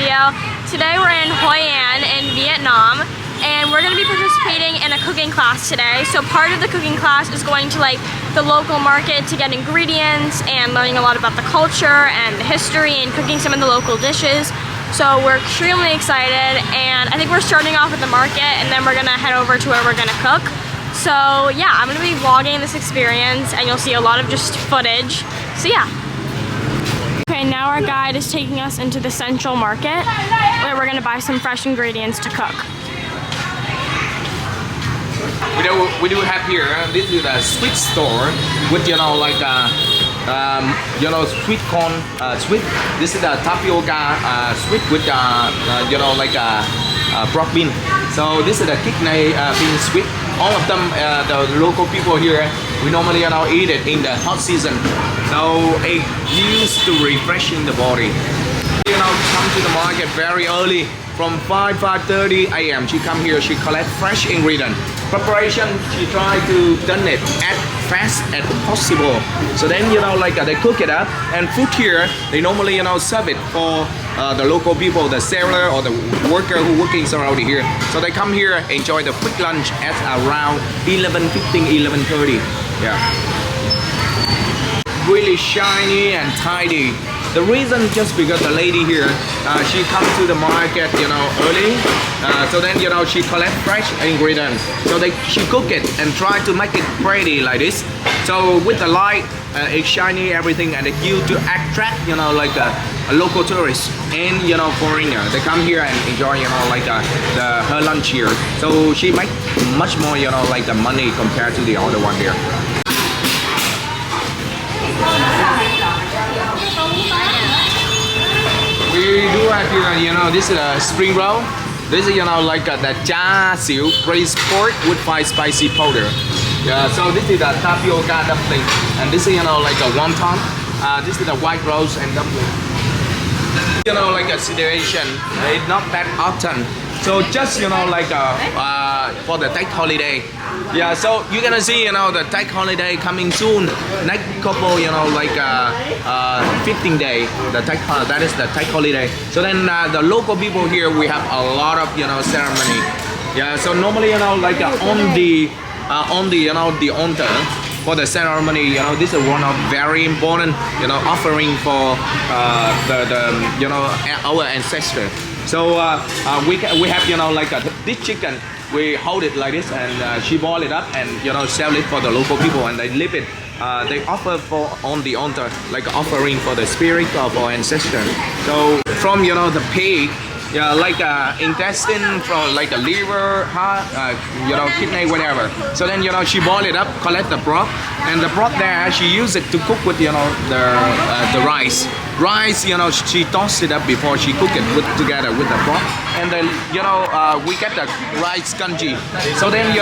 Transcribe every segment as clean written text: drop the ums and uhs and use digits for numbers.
video. Today we're in Hoi An in Vietnam, and we're going to be participating in a cooking class today. So part of the cooking class is going to like the local market to get ingredients and learning a lot about the culture and the history and cooking some of the local dishes. So we're extremely excited, and I think we're starting off at the market and then we're going to head over to where we're going to cook. So yeah, I'm going to be vlogging this experience and you'll see a lot of just footage. So yeah. Okay, now our guide is taking us into the Central Market where we're going to buy some fresh ingredients to cook. We do have here, this is a sweet store with, like sweet corn, sweet. This is a tapioca sweet with, broad bean. So this is a kidney bean sweet. All of them, the local people here, we normally eat it in the hot season. So it used to refreshing the body. Come to the market very early from 5:30 a.m. She come here, she collect fresh ingredient. Preparation, she try to done it as fast as possible. So then they cook it up, and food here they normally serve it for the local people, the seller or the worker who working around here. So they come here, enjoy the quick lunch at around 11:15, 11:30. Yeah. Really shiny and tidy. The reason just because the lady here, she comes to the market, early. So then, she collect fresh ingredients. So she cook it and try to make it pretty like this. So with the light, it's shiny, everything, and it used to attract, a local tourist and, foreigner. They come here and enjoy, her lunch here. So she make much more, the money compared to the other one here. We do have here, this is a spring roll. This is, the char siu braised pork with 5 spicy powder. Yeah, so this is a tapioca dumpling, and this is, a wonton. This is a white rose and dumpling. A situation, it's not that often. So just, for the Tết holiday. Yeah, so you're gonna see, the Tết holiday coming soon. Next couple, 15 days, that is the Tết holiday. So then the local people here, we have a lot of, ceremony. Yeah, so normally, on the altar for the ceremony, this is one of very important, offering for our ancestors. So we have, this chicken. We hold it like this, and she boil it up and sell it for the local people, and they leave it. They offer for on the altar, like offering for the spirit of our ancestors. So from the pig, intestine, from the liver, heart, kidney, whatever. So then she boil it up, collect the broth, and the broth there she use it to cook with the rice. Rice, she toss it up before she cook it together with the broth, and then we get the rice congee. So then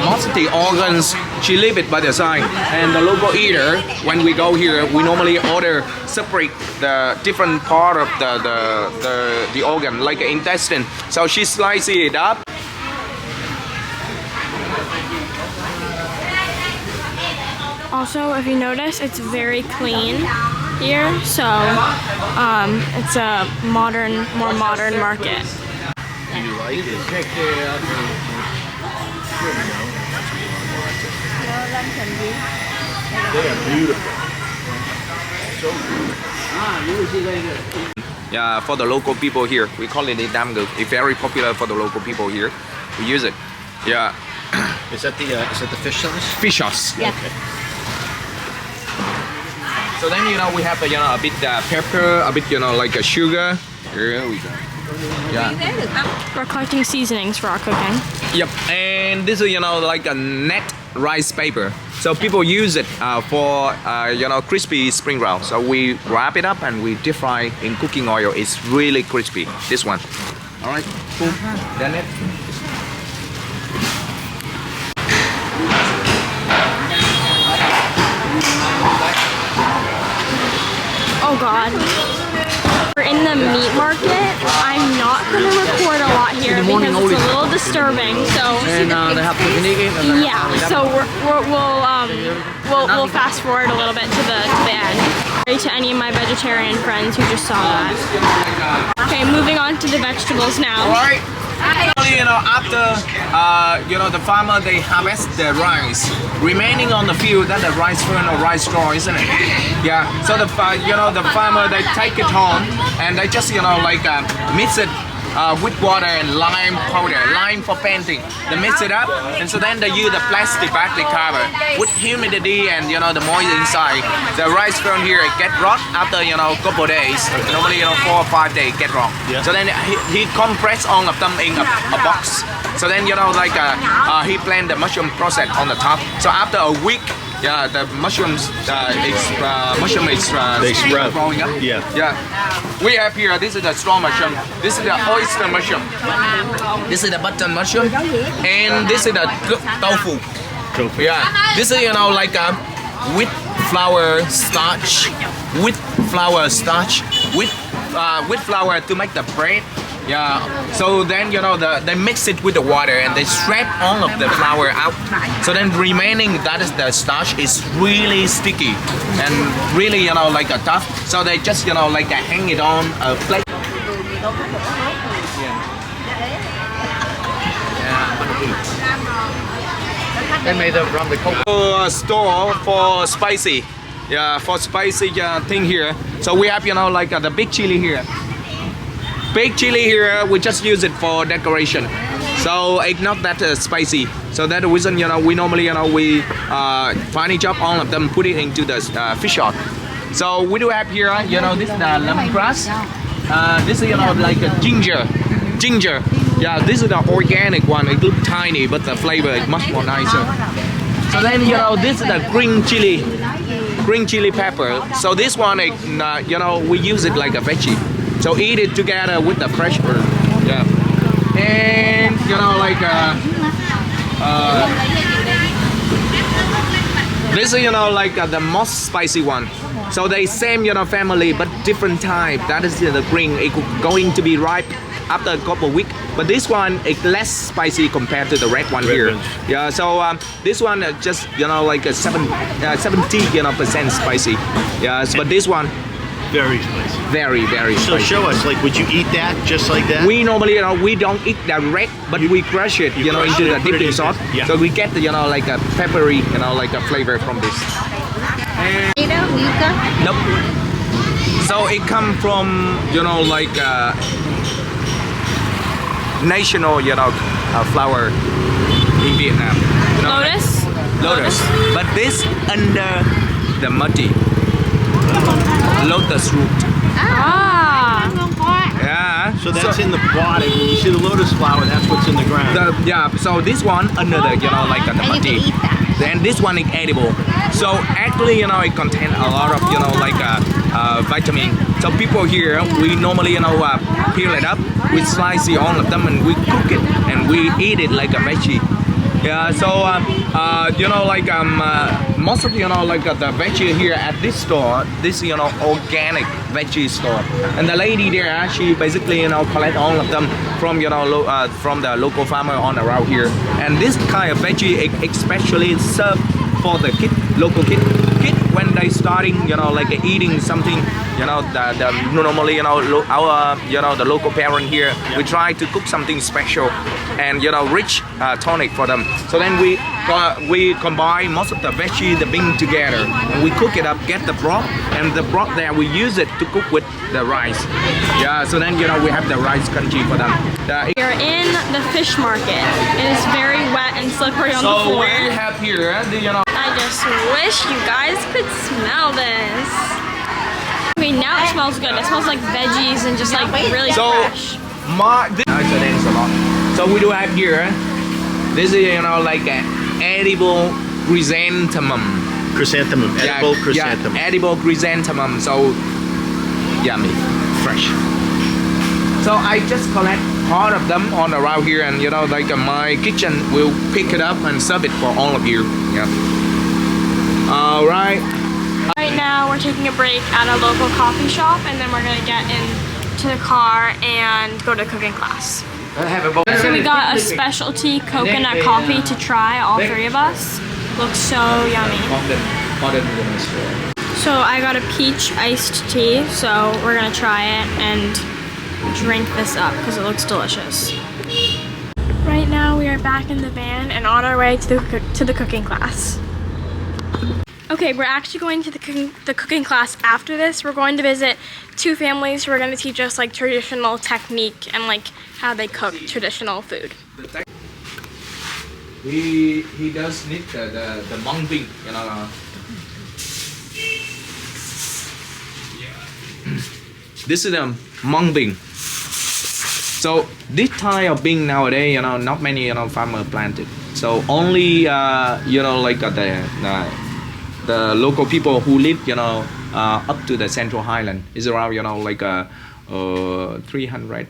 most of the organs she leave it by the side, and the local eater, when we go here, we normally order separate the different part of the organ, like the intestine. So she slices it up. Also, if you notice, it's very clean here, so it's a more modern market. Do you like it? They are beautiful. So beautiful. Yeah, for the local people here, we call it a damgu. It's very popular for the local people here. We use it. Yeah. Is that the fish sauce? Fish sauce. Yeah. Okay. So then we have a bit pepper, a bit a sugar. Here we go. Yeah. We're collecting seasonings for our cooking. Yep. And this is like a net rice paper. So people use it for crispy spring roll. So we wrap it up and we deep fry in cooking oil. It's really crispy. This one. All right. Cool. Then it. Oh God. We're in the meat market. I'm not gonna record a lot here because it's a little disturbing. So yeah, so we'll fast forward a little bit to the end. To any of my vegetarian friends who just saw that. Okay, moving on to the vegetables now. Right. You know, after you know the farmer they harvest the rice, remaining on the field that the rice fern or rice straw, isn't it? Yeah. So the you know the farmer they take it home and they just you know like mix it with water and lime powder, lime for painting. They mix it up and so then they use the plastic bag they cover with humidity and you know the moisture inside. The rice fern here get rot after you know couple days. Normally you know 4 or 5 days get rot. Yeah. So then he compress all of them in a box. So then you know like he plant the mushroom process on the top. So after a week. Yeah, the mushrooms, mushroom is They sprout. growing up. Yeah. Yeah. We have here, this is the straw mushroom. This is the oyster mushroom. This is the button mushroom. And this is the tofu. Tofu. Yeah. This is, you know, like a wheat flour starch. Wheat flour starch. Wheat flour to make the bread. Yeah, so then you know they mix it with the water and they strap all of the flour out. So then remaining that is the starch is really sticky and really you know like a tough. So they just you know like hang it on a plate. They made them from the coconut. Store for spicy. Yeah, for spicy thing here. So we have you know like the big chili here. Big chili here, we just use it for decoration. So it's not that spicy. So that's the reason, you know, we normally, you know, we finely chop all of them, put it into the fish pot. So we do have here, you know, this is the lemongrass. This is, you know, like a ginger. Yeah, this is the organic one. It looks tiny, but the flavor is much more nicer. So then, you know, this is the green chili pepper. So this one, you know, we use it like a veggie. So eat it together with the fresh herb. Yeah. And you know like this is you know like the most spicy one. So they same you know family but different type. That is the green. It going to be ripe after a couple of weeks. But this one is less spicy compared to the red one here. Yeah. So this one just you know like a 70 you know % spicy. Yes. But this one. Very spicy. Very So spicy. show us, like, would you eat that just like that? We normally, you know, we don't eat the red, but we crush it, you know, crush into it, the put it dipping in sauce. there. Yeah. So we get, you know, like a peppery, you know, like a flavor from this. And nope. So it come from, you know, like national, you know, flower in Vietnam. You know, Lotus. But this under the muddy. Lotus root. Ah. Yeah. So that's in the bottom. When you see the lotus flower, that's what's in the ground. Yeah. So this one under the you know like the muddy. Then this one is edible. So actually you know it contains a lot of you know like vitamin. So people here we normally you know peel it up, we slice it all of them and we cook it and we eat it like a veggie. Yeah, so you know like most of you know like the veggie here at this store, this you know organic veggie store, and the lady there she basically you know collect all of them from you know from the local farmer on around here, and this kind of veggie especially served for the local kid when they starting you know like eating something you know the normally you know our you know the local parent here we try to cook something special and you know rich tonic for them. So then we combine most of the veggie, the bean together, and we cook it up, get the broth, and the broth there we use it to cook with the rice. Yeah, so then you know we have the rice congee for them. We're in the fish market. It is very wet and slippery on the So floor. we have here the you know. I just wish you guys could smell this. Okay, now it smells good. It smells like veggies and just like really So fresh. There's a lot. So we do have here. This is you know like an edible chrysanthemum. Chrysanthemum. Edible chrysanthemum. Yeah, edible chrysanthemum. So yummy, fresh. So I just collect part of them on around here, and you know like my kitchen will pick it up and serve it for all of you. Yeah. All right. Right now we're taking a break at a local coffee shop and then we're gonna get into the car and go to cooking class. So we got a specialty coconut coffee to try, all three of us. Looks so yummy. So I got a peach iced tea, so we're gonna try it and drink this up because it looks delicious. Right now we are back in the van and on our way to the cooking class. Okay, we're actually going to the cooking class after this. We're going to visit two families who are going to teach us like traditional technique and like how they cook traditional food. He does need the mung bean, you know. This is a mung bean. So this type of bean nowadays, you know, not many, you know, farmers plant it. So only, you know, like the local people who live, you know, up to the Central Highland is around, you know, like 300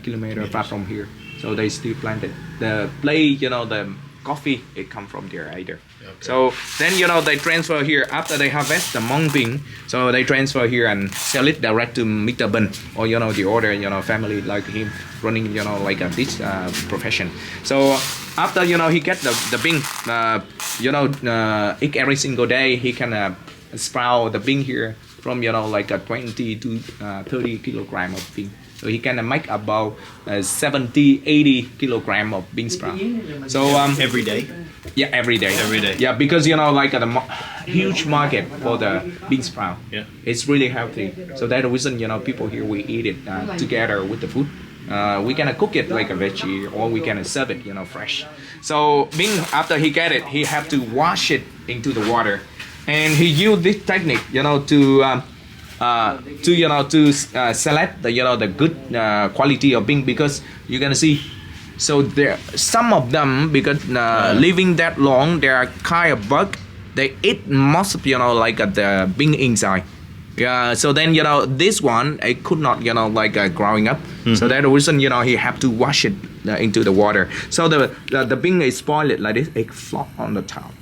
kilometers far from here. So they still plant it. The place, you know, the coffee, it come from there either. Okay. So then, you know, they transfer here after they harvest the mung bean. So they transfer here and sell it direct to Mr. Ben or, you know, the other, you know, family like him running, you know, like this profession. So after, you know, he get the bean, you know, every single day he can sprout the bean here from, you know, like 20 to 30 kilogram of bean. So he can make about 70, 80 kilogram of bean sprout. So every day? Yeah, every day. Every day. Yeah, because, you know, like the huge market for the bean sprout. Yeah. It's really healthy. So that's the reason, you know, people here, we eat it together with the food. We can cook it like a veggie or we can serve it, you know, fresh. So bean, after he get it, he have to wash it into the water. And he used this technique, you know, to you know, to select the, you know, the good quality of bean, because you're gonna see, so there some of them, because living that long, they are kind of bug, they eat most of, you know, like the bean inside. Yeah, so then, you know, this one, it could not, you know, like growing up. So that's the reason, you know, he have to wash it into the water. So the bean is spoiled like this, it flop on the top.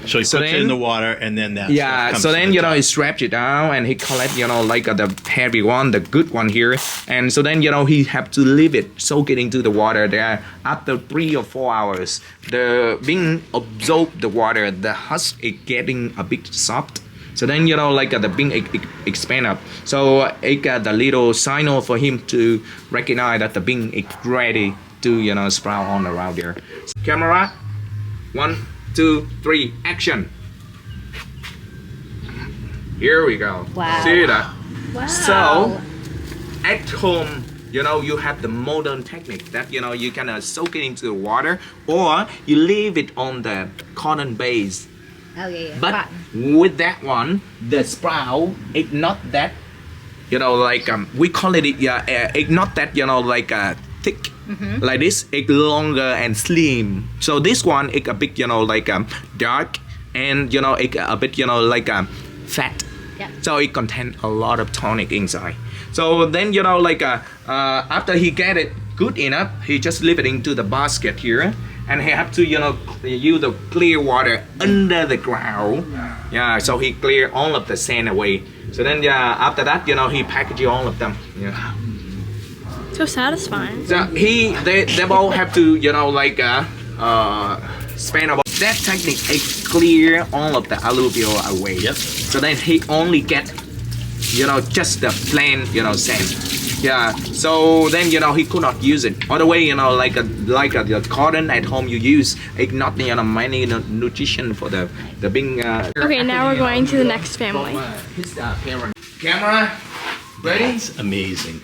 So he puts it in the water and then that. Yeah, so then, you know, he straps it down and he collect, you know, like the heavy one, the good one here. And so then, you know, he have to leave it, soak it into the water there. After 3 or 4 hours, the bean absorb the water, the husk is getting a bit soft. So then, you know, like the bean expand up. So it got the little signal for him to recognize that the bean is ready to, you know, sprout on around there. Camera, 1, 2, 3, action. Here we go. Wow. See that? Wow. So at home, you know, you have the modern technique that, you know, you can soak it into the water or you leave it on the cotton base. Oh yeah. But Cotton. with that one, the sprout, it's not that, you know, like we call it, it's not that, you know, like thick. Like this, it's longer and slim. So this one, it's a bit, you know, like dark, and, you know, it's a bit, you know, like fat. Yeah. So it contains a lot of tonic inside. So then, you know, like after he get it good enough, he just leave it into the basket here, and he have to, you know, use the clear water under the ground. Yeah. So he clear all of the sand away. So then, yeah, after that, you know, he package all of them. Yeah. So satisfying. So they both have to, you know, like spend about that technique. It clear all of the alluvial away. Yep. So then he only get, you know, just the plain, you know, sand. Yeah. So then, you know, he could not use it. Other way, you know, like the cotton at home you use, it not, you know, many nutrition for the being. Okay, now we're going to the next family. His parent. Camera, ready? That's amazing.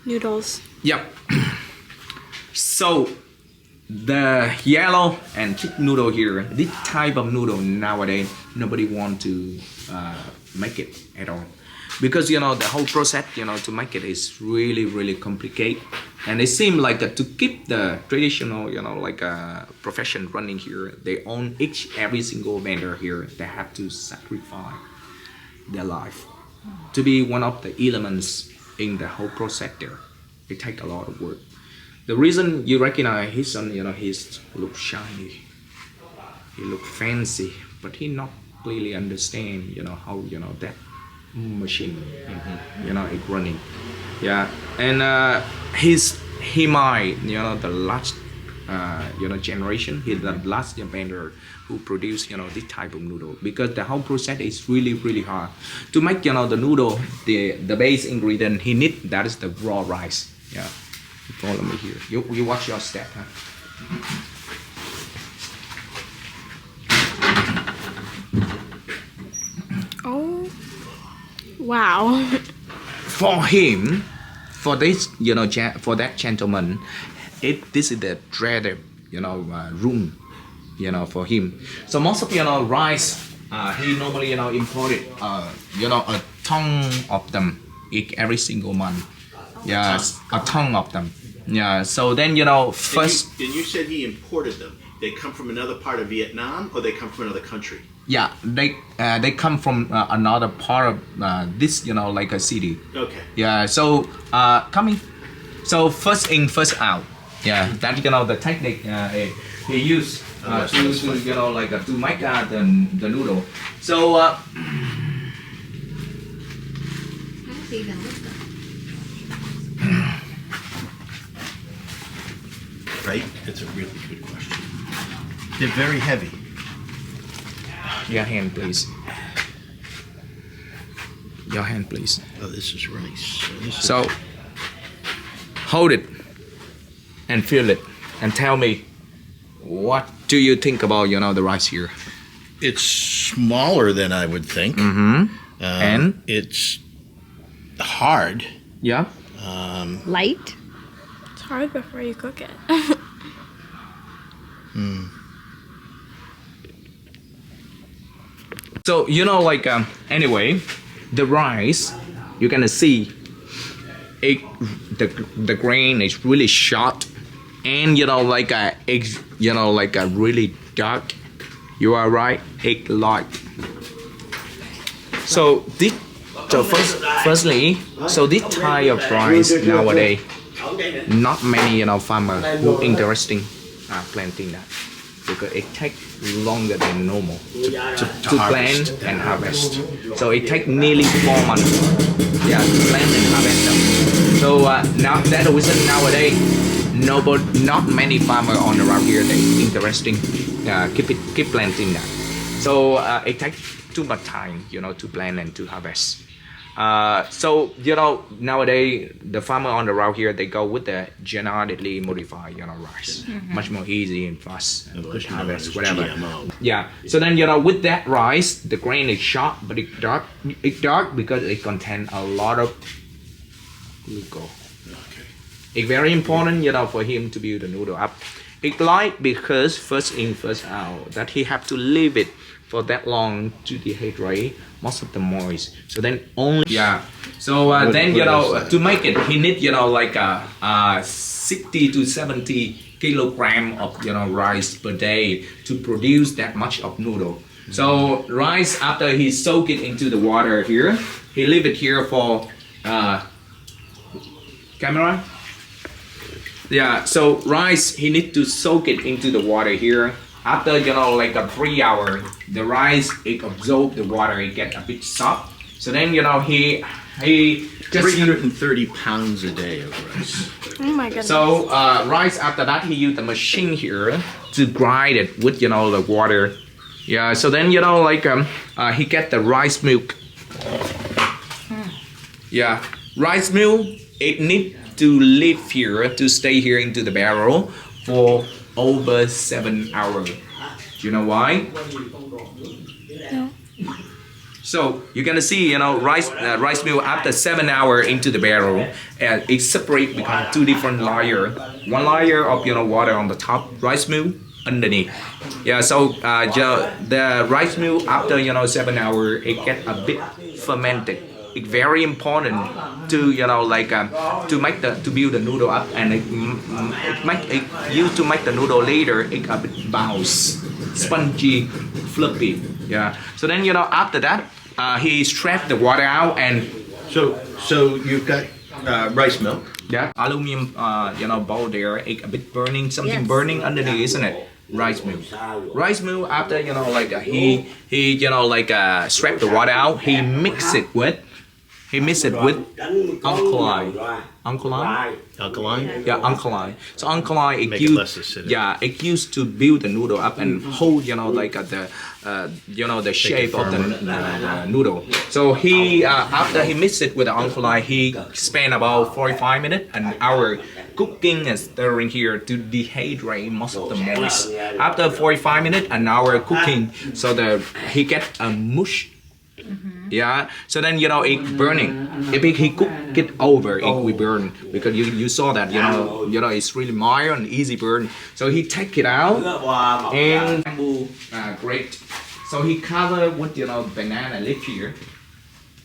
Noodles. Yep. So the yellow and thick noodle here, this type of noodle nowadays, nobody want to make it at all, because, you know, the whole process, you know, to make it is really, really complicated, and it seems like to keep the traditional, you know, like profession running here, they own every single vendor here, they have to sacrifice their life to be one of the elements in the whole process there. It takes a lot of work. The reason you recognize his son, you know, he look shiny, he look fancy, but he not clearly understand, you know, how, you know, that machine, you know, it running. Yeah, and he might, you know, the large generation. He's the last Japaner who produced this type of noodle, because the whole process is really hard to make the noodle. The base ingredient he need, that is the raw rice. Yeah, follow me here. You watch your step, huh? Oh, wow. For him, for this, for that gentleman, this is the dreaded, room, for him. So most of rice, he normally imported, a ton of them every single month. Yes, a ton of them. Yeah. So then first. And you said he imported them. They come from another part of Vietnam, or they come from another country? Yeah, they come from another part of this, like a city. Okay. Yeah. So coming. So first in, first out. Yeah, that the technique he used to make the noodle. So right? That's a really good question. They're very heavy. Your hand, please. Your hand, please. Oh, this is rice. So hold it and feel it and tell me, what do you think about the rice here? It's smaller than I would think. And it's hard. yeah, Light? It's hard before you cook it. so anyway, the rice, you're gonna see the grain is really short, and like a really dark. You are right, egg like. So this, firstly, so this type of rice nowadays, not many farmers who interesting planting that, because it takes longer than normal to plant and harvest. So it takes nearly 4 months. Yeah, to plant and harvest them. So now that reason nowadays, not many farmers on around here they interesting keep planting that. So it takes too much time, to plant and to harvest. So nowadays the farmer on the route here, they go with the genetically modified rice, much more easy and fast and good harvest, whatever. GMO. Yeah. So then with that rice, the grain is sharp but it's dark. It's dark because it contains a lot of glucose. Okay. It's very important for him to build the noodle up. It's light because first in, first out, that he have to leave it for that long to dehydrate most of the moist. So then only So then to make it, he need 60 to 70 kilogram of rice per day to produce that much of noodle. So rice, after he soak it into the water here, he leave it here for camera. Yeah, so rice, he need to soak it into the water here. After 3 hours, the rice, it absorb the water, it get a bit soft. So then he just 330 pounds a day of rice. Oh my goodness. so rice, after that he used the machine here to grind it with the water. Yeah, so then he get the rice milk. Yeah, rice milk, it need to live here, to stay here into the barrel for over 7 hours. Do you know why? No. So you're gonna see, rice milk after 7 hours into the barrel, and it separate become two different layer. One layer of water on the top, rice milk underneath. Yeah. So the rice milk after 7 hours, it get a bit fermented. It's very important to to build the noodle up, and it used to make the noodle later. It a bit bounce, spongy, fluffy. Yeah. So then after that, he strapped the water out, and So you've got rice milk. yeah, aluminum bowl there. It a bit burning, something burning underneath, isn't it? Rice milk. Rice milk after he strap the water out. He mix it with he mixed it with alkaline. Alkaline? Alkaline? Yeah, alkaline. So alkaline, it Make it less acidic. yeah, it used to build the noodle up and hold, like the shape of the noodle. So he, after he mixed it with the alkaline, he spent about 45 minutes, an hour cooking and stirring here to dehydrate most of the moist. After 45 minutes, an hour cooking, so he get a mush. Yeah, so then it burning. If he cook it over, it will burn because you saw that it's really mild and easy burn. So he take it out and bamboo grate. So he cover with banana leaf here.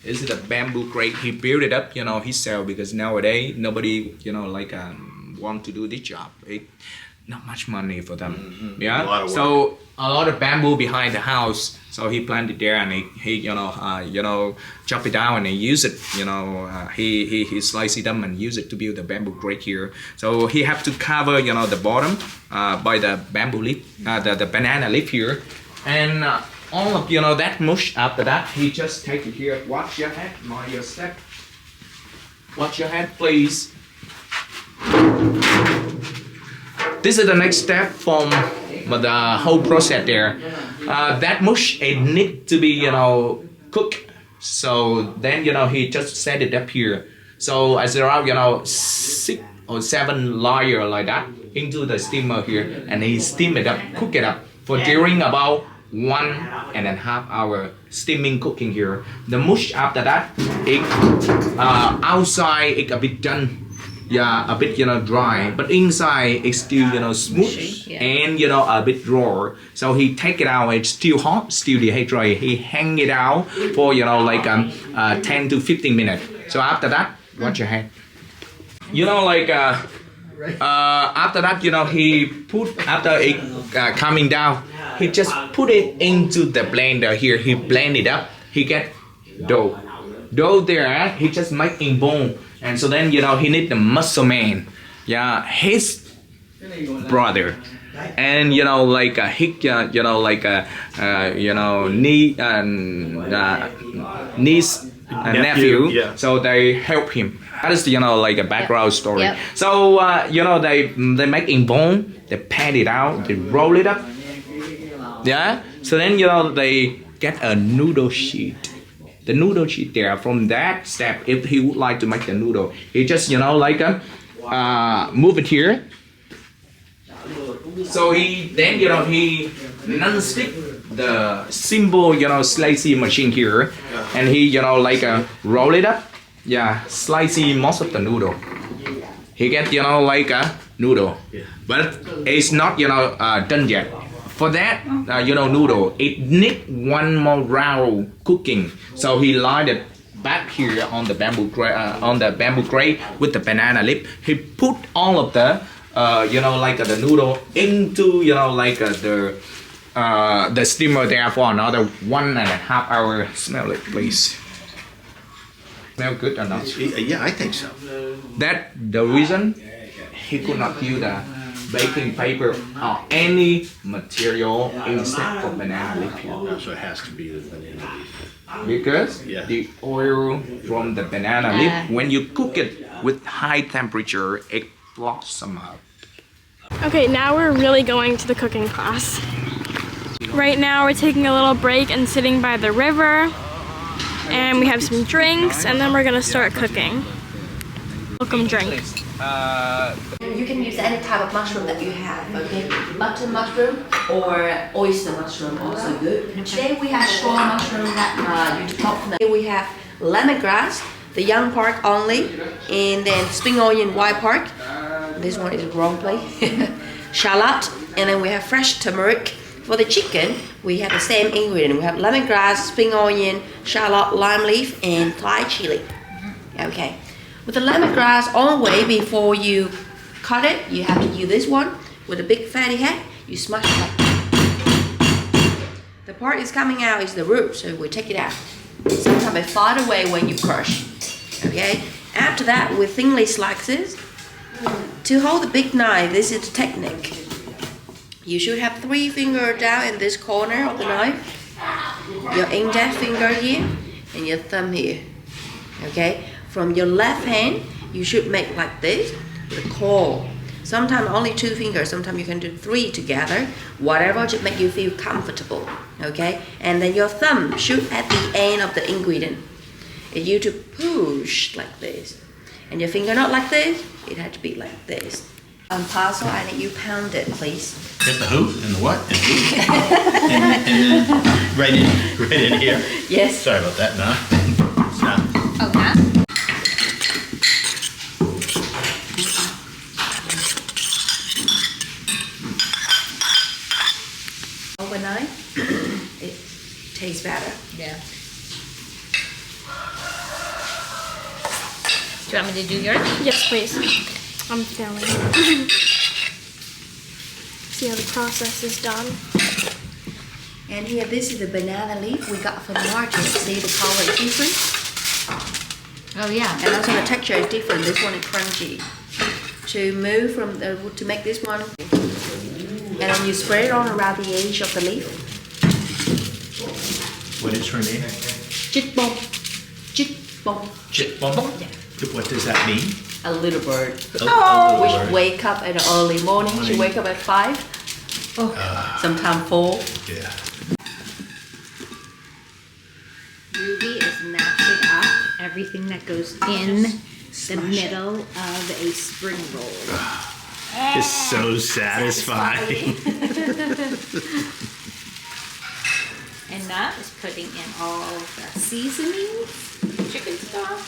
This is a bamboo grate. He built it up, he sell because nowadays nobody want to do this job. Not much money for them. Yeah. So a lot of bamboo behind the house. So he planted there and he chop it down and he use it. He slice it up and use it to build the bamboo grate here. So he have to cover the bottom by the bamboo leaf, the banana leaf here, and all of that mush. After that, he just take it here. Watch your head, mind your step. Watch your head, please. This is the next step from the whole process there. That mush, it need to be cooked. So then he just set it up here. So as around 6 or 7 layer like that into the steamer here, and he steam it up, cook it up for during about 1.5 hour steaming cooking here. The mush after that, it outside it a bit done. Yeah, a bit dry, but inside it's still smooth and a bit raw. So he take it out. It's still hot, still dehydrated. He hang it out for 10 to 15 minutes. So after that, watch your hand. After that, he put after it coming down, he just put it into the blender here. He blend it up. He get dough there. He just make in bone. And so then he need the muscle man, his brother, and niece and nephew. Yeah. So they help him. That is a background story. Yep. So they make in bone, they pan it out, they roll it up. Yeah. So then they get a noodle sheet. The noodle sheet there. From that step, if he would like to make the noodle, he just move it here. So he then he non-stick the simple slicing machine here, and he roll it up. Yeah, slicing most of the noodle. He get a noodle, but it's not done yet. For that, noodle, it need one more round cooking. So he lined it back here on the bamboo grate with the banana leaf. He put all of the, the noodle into, the steamer there for another 1.5 hours. Smell it, please. Smell good or not? Yeah, I think so. That the reason he could not use the baking paper or any material instead of banana leaf here. So it has to be the banana leaf. Because the oil from the banana leaf, when you cook it with high temperature, it blossoms up. Okay, now we're really going to the cooking class. Right now we're taking a little break and sitting by the river, and we have some drinks, and then we're gonna start cooking. Welcome drink. You can use any type of mushroom that you have, okay? Button mushroom or oyster mushroom also good. Today we have straw mushroom that you top. Here we have lemongrass, the young part only, and then spring onion white part. This one is wrong place. Shallot, and then we have fresh turmeric. For the chicken, we have the same ingredient. We have lemongrass, spring onion, shallot, lime leaf, and Thai chili. Okay. With the lemongrass, always before you cut it, you have to use this one with a big fatty head. You smash it up. The part is coming out is the root, so we take it out. Sometimes it's far away when you crush. Okay. After that, with thinly slices. To hold the big knife, this is the technique. You should have 3 fingers down in this corner of the knife. Your index finger here and your thumb here. Okay, from your left hand, you should make like this, the claw. Sometimes only 2 fingers, sometimes you can do 3 together, whatever to make you feel comfortable. Okay, and then your thumb should at the end of the ingredient. If you to push like this, and your finger not like this, it had to be like this. Parcel, I need you pound it, please. Get the who and the what and who. and then right in here. Yes. Sorry about that, nah. Nah. Oh, yeah? Overnight, it tastes better. Yeah. Do you want me to do yours? Yes, please. I'm failing. See how the process is done. And here, this is the banana leaf we got from the market. See, the color is different, Oh, yeah. and also the texture is different. This one is crunchy. To move from the to make this one, and then you spread it on around the edge of the leaf. What is her name? Chitbom, chitbom. Chitbom? Yeah. What does that mean? A little bird. Oh, Which wake up in the early morning. She Morning. wake up at 5. Sometimes 4. Yeah. Ruby is matching up everything that goes in the middle of a spring roll. It's so satisfying. And that is putting in all the seasonings, chicken stock,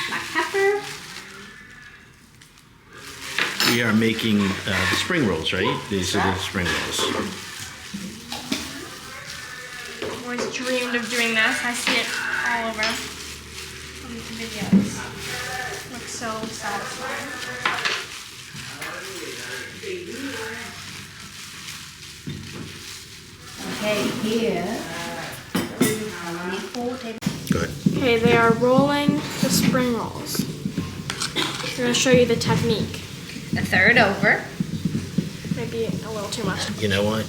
black pepper. We are making the spring rolls, right? These are the spring rolls. I've always dreamed of doing this. I see it all over on these videos. Looks so satisfying. Okay, here. I need 4 tablespoons. Good. Okay, they are rolling the spring rolls. I'm gonna show you the technique. A third over. Maybe a little too much. You know what?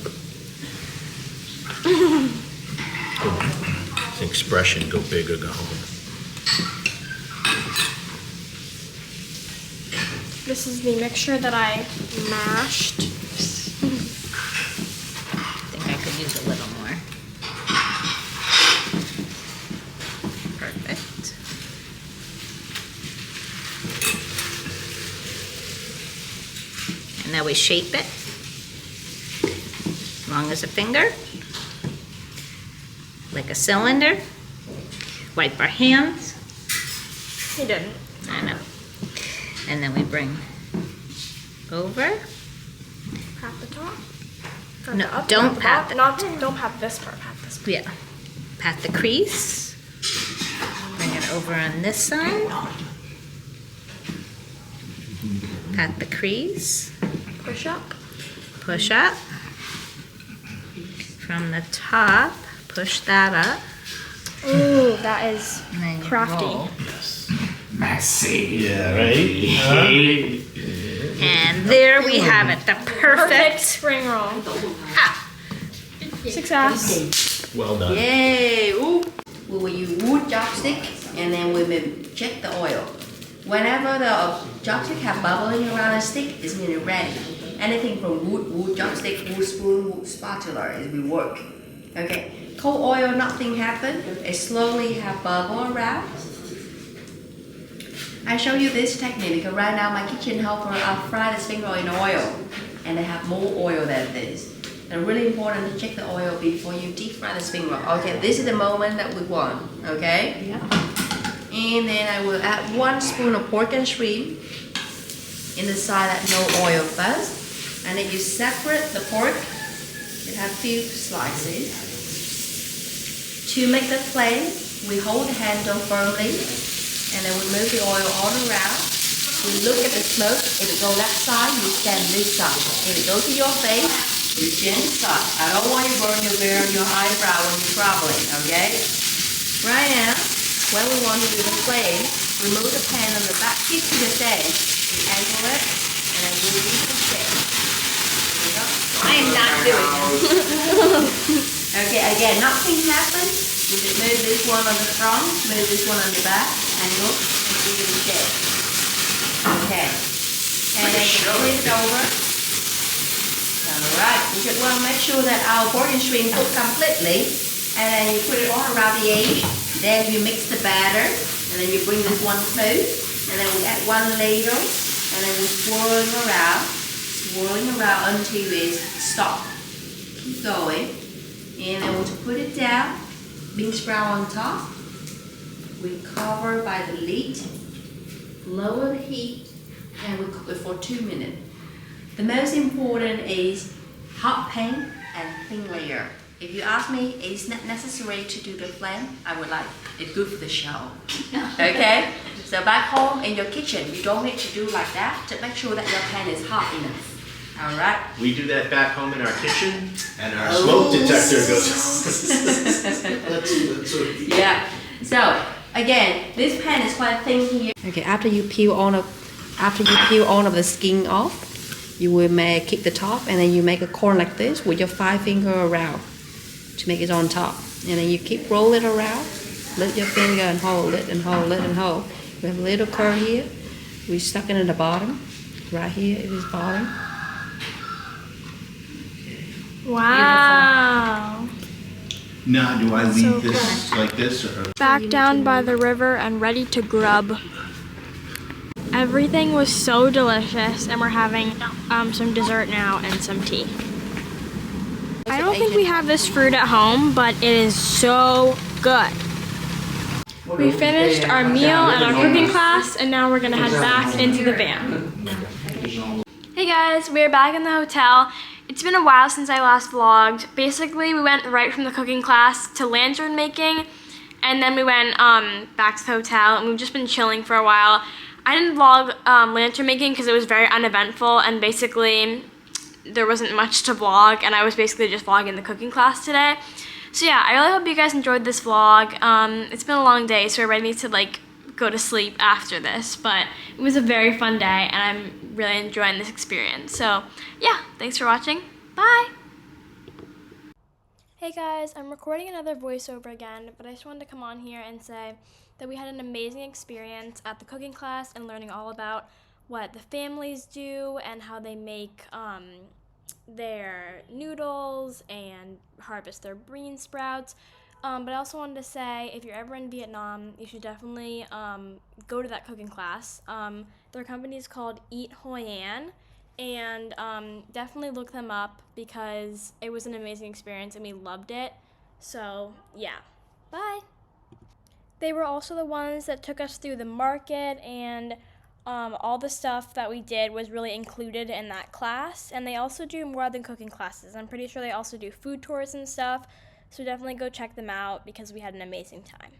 Expression, go big or go home. This is the mixture that I mashed. I think I could use a little more. Perfect. And now we shape it as long as a finger, like a cylinder. Wipe our hands. He didn't. I know. And then we bring over. Pat the top. Got No, the up, don't not the pat bottom. Don't pat this part. Pat this part. Yeah. Pat the crease. Bring it over on this side. Pat the crease. Push up. Push up. From the top, push that up. Ooh, that is And then you crafty. roll. Messy. Yeah, right? And there we have it. The Perfect perfect. spring roll. Ah, Success. Well done. Yay! Ooh. We will use wood chopstick, and then we will check the oil. Whenever the chopstick have bubbling around the stick, it's mean ready. Anything from wood chopstick, wood spoon, wood spatula, it will work. Okay. Cold oil, nothing happen. It slowly have bubble around. I show you this technique because right now my kitchen helper are fry the spring roll in oil, and they have more oil than this. And really important to check the oil before you deep fry the spring roll. Okay, this is the moment that we want. Okay. yeah. And then I will add 1 spoon of pork and shrimp in the side that no oil first. And then you separate the pork. It have few slices. To make the flame, we hold the handle firmly, and then we move the oil all around. We look at the smoke. If it go that side, you stand this side. If it goes to your face, you stand this side. I don't want you burn your beard, your eyebrow when you're traveling. Okay. Right now, when we want to do the flame, remove the pan on the back, keep to the edge. We angle it, and then we release the flame. There you go. I am not doing it. Okay, again, nothing happens. You just move this one on the front, move this one on the back, and look and give it a shake. Okay. And then just flip it over. Alright, we just want to make sure that our boiling shrimp cook completely. And then you put it all around the edge. Then you mix the batter. And then you bring this one close. And then we add 1 ladle. And then we're swirling around until it stops. Keep going. And then we'll put it down. Bean sprout on top. We cover by the lid. Lower the heat. And we cook it for 2 minutes. The most important is hot pan and thin layer. If you ask me, it's not necessary to do the flame. I would like it's good for the show. Okay? So back home in your kitchen, you don't need to do like that to make sure that your pan is hot enough. Alright? We do that back home in our kitchen, and our smoke detector goes. Yeah. So again, this pan is quite thin here. Okay, after you peel all of the skin off, you will keep the top, and then you make a corn like this with your 5 finger around to make it on top. And then you keep rolling it around, lift your finger and hold it and hold it and hold. We have a little curve here. We stuck it in the bottom. Right here it is bottom. Wow. Now, do I So leave this like this, or? Back down by the river and ready to grub. Everything was so delicious, and we're having some dessert now and some tea. I don't think we have this fruit at home, but it is so good. We finished our meal and our cooking class, and now we're gonna head back into the van. Hey guys, we're back in the hotel. It's been a while since I last vlogged. Basically, we went right from the cooking class to lantern making, and then we went back to the hotel, and we've just been chilling for a while. I didn't vlog lantern making because it was very uneventful, and basically there wasn't much to vlog, and I was basically just vlogging the cooking class today. So yeah, I really hope you guys enjoyed this vlog. It's been a long day, so we're ready to like go to sleep after this, but it was a very fun day, and I'm really enjoying this experience. So yeah, thanks for watching. Bye! Hey guys, I'm recording another voiceover again, but I just wanted to come on here and say that we had an amazing experience at the cooking class and learning all about what the families do and how they make their noodles and harvest their bean sprouts. But I also wanted to say, if you're ever in Vietnam, you should definitely go to that cooking class. Their company is called Eat Hoi An, and definitely look them up because it was an amazing experience and we loved it. So yeah, bye! They were also the ones that took us through the market, and all the stuff that we did was really included in that class. And they also do more than cooking classes. I'm pretty sure they also do food tours and stuff. So definitely go check them out because we had an amazing time.